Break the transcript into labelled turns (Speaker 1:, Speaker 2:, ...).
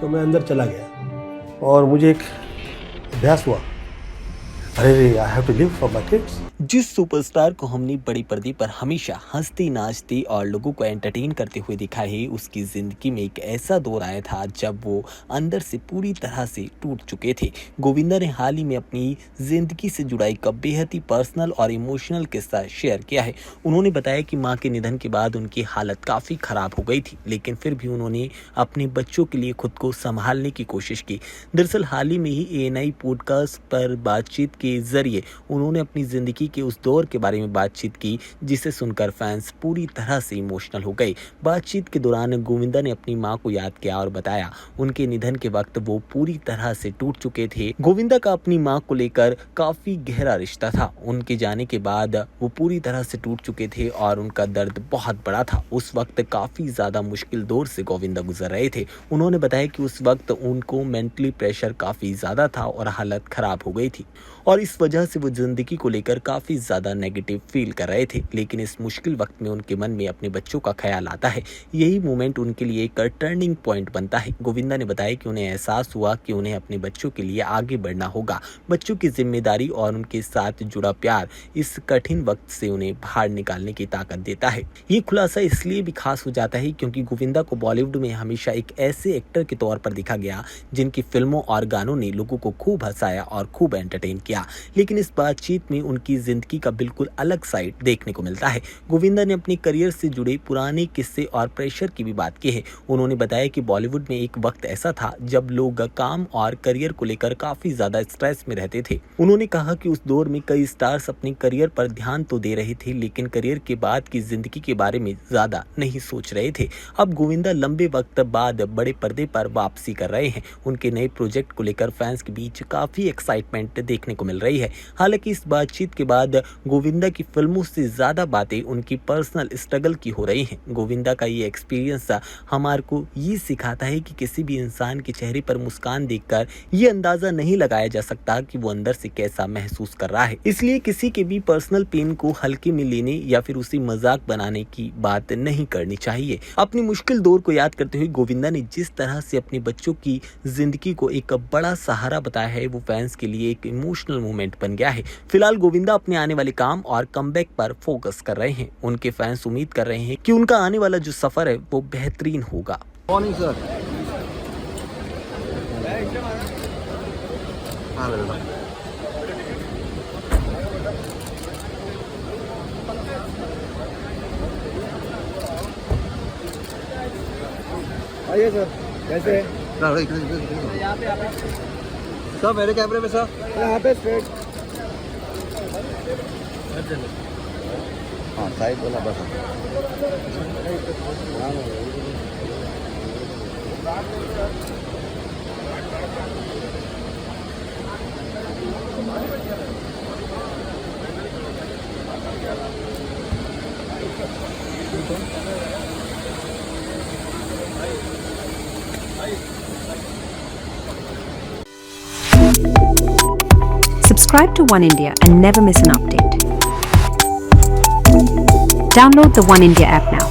Speaker 1: तो मैं अंदर चला गया और मुझे एक अभ्यास हुआ, अरे I have to live for my kids.
Speaker 2: जिस सुपरस्टार को हमने बड़े पर्दे पर हमेशा हंसते नाचते और लोगों को एंटरटेन करते हुए देखा है, उसकी जिंदगी में एक ऐसा दौर आया था जब वो अंदर से पूरी तरह से टूट चुके थे। गोविंदा ने हाल ही में अपनी जिंदगी से जुड़ा एक बेहद ही पर्सनल और इमोशनल किस्सा शेयर किया है। उन्होंने बताया कि मां के निधन के बाद उनकी हालत काफ़ी ख़राब हो गई थी, लेकिन फिर भी उन्होंने अपने बच्चों के लिए खुद को संभालने की कोशिश की। दरअसल हाल ही में ही ANI पॉडकास्ट पर बातचीत के जरिए उन्होंने अपनी जिंदगी के उस दौर के बारे में बातचीत की, जिसे सुनकर फैंस पूरी तरह से इमोशनल हो गए। बातचीत के दौरान गोविंदा ने अपनी मां को याद किया और बताया उनके निधन के वक्त वो पूरी तरह से टूट चुके थे। गोविंदा का अपनी मां को लेकर काफी गहरा रिश्ता था। उनके जाने के बाद वो पूरी तरह से टूट चुके थे और उनका दर्द बहुत बड़ा था। उस वक्त काफी ज्यादा मुश्किल दौर से गोविंदा गुजर रहे थे। उन्होंने बताया कि उस वक्त उनको मेंटली प्रेशर काफी ज्यादा था और हालत खराब हो गई थी और इस वजह से वो जिंदगी को लेकर काफी ज्यादा नेगेटिव फील कर रहे थे। लेकिन इस मुश्किल वक्त में उनके मन में अपने बच्चों का ख्याल आता है। यही मोमेंट उनके लिए एक टर्निंग पॉइंट बनता है। गोविंदा ने बताया कि उन्हें एहसास हुआ कि उन्हें अपने बच्चों के लिए आगे बढ़ना होगा। बच्चों की जिम्मेदारी और उनके साथ जुड़ा प्यार इस कठिन वक्त से उन्हें बाहर निकालने की ताकत देता है। ये खुलासा इसलिए भी खास हो जाता है क्योंकि गोविंदा को बॉलीवुड में हमेशा एक ऐसे एक्टर के तौर पर देखा गया जिनकी फिल्मों और गानों ने लोगों को खूब हंसाया और खूब एंटरटेन किया। लेकिन इस बातचीत में उनकी जिंदगी का बिल्कुल अलग साइड देखने को मिलता है। गोविंदा ने अपने करियर से जुड़े पुराने किस्से और प्रेशर की भी बात की है। उन्होंने बताया कि बॉलीवुड में एक वक्त ऐसा था जब लोग काम और करियर को लेकर काफी ज्यादा स्ट्रेस में रहते थे। उन्होंने कहा कि उस दौर में कई स्टार्स अपने करियर पर ध्यान तो दे रहे थे, लेकिन करियर के बाद की जिंदगी के बारे में ज्यादा नहीं सोच रहे थे। अब गोविंदा लंबे वक्त बाद बड़े पर्दे पर वापसी कर रहे हैं। उनके नए प्रोजेक्ट को लेकर फैंस के बीच काफी एक्साइटमेंट देखने को मिल रही है। हालांकि इस बातचीत के बाद गोविंदा की फिल्मों से ज्यादा बातें उनकी पर्सनल स्ट्रगल की हो रही हैं। गोविंदा का ये एक्सपीरियंस हमारे को ये सिखाता है कि किसी भी इंसान के चेहरे पर मुस्कान देखकर ये अंदाजा नहीं लगाया जा सकता कि वो अंदर से कैसा महसूस कर रहा है। इसलिए किसी के भी पर्सनल पेन को हल्के में लेने या फिर उसे मजाक बनाने की बात नहीं करनी चाहिए। अपनी मुश्किल दौर को याद करते हुए गोविंदा ने जिस तरह से अपने बच्चों की जिंदगी को एक बड़ा सहारा बताया है, वो फैंस के लिए एक इमोशनल मोमेंट बन गया है। फिलहाल गोविंदा अपने आने वाले काम और कमबैक पर फोकस कर रहे हैं। उनके फैंस उम्मीद कर रहे हैं कि उनका आने वाला जो सफर है वो बेहतरीन होगा।
Speaker 3: Morning sir. आइए सर, कैसे हैं? सर मेरे कैमरे में सर, यहाँ पे स्ट्रेट। हाँ साइड बोला बस।
Speaker 4: Subscribe to One India and never miss an update. Download the One India app now.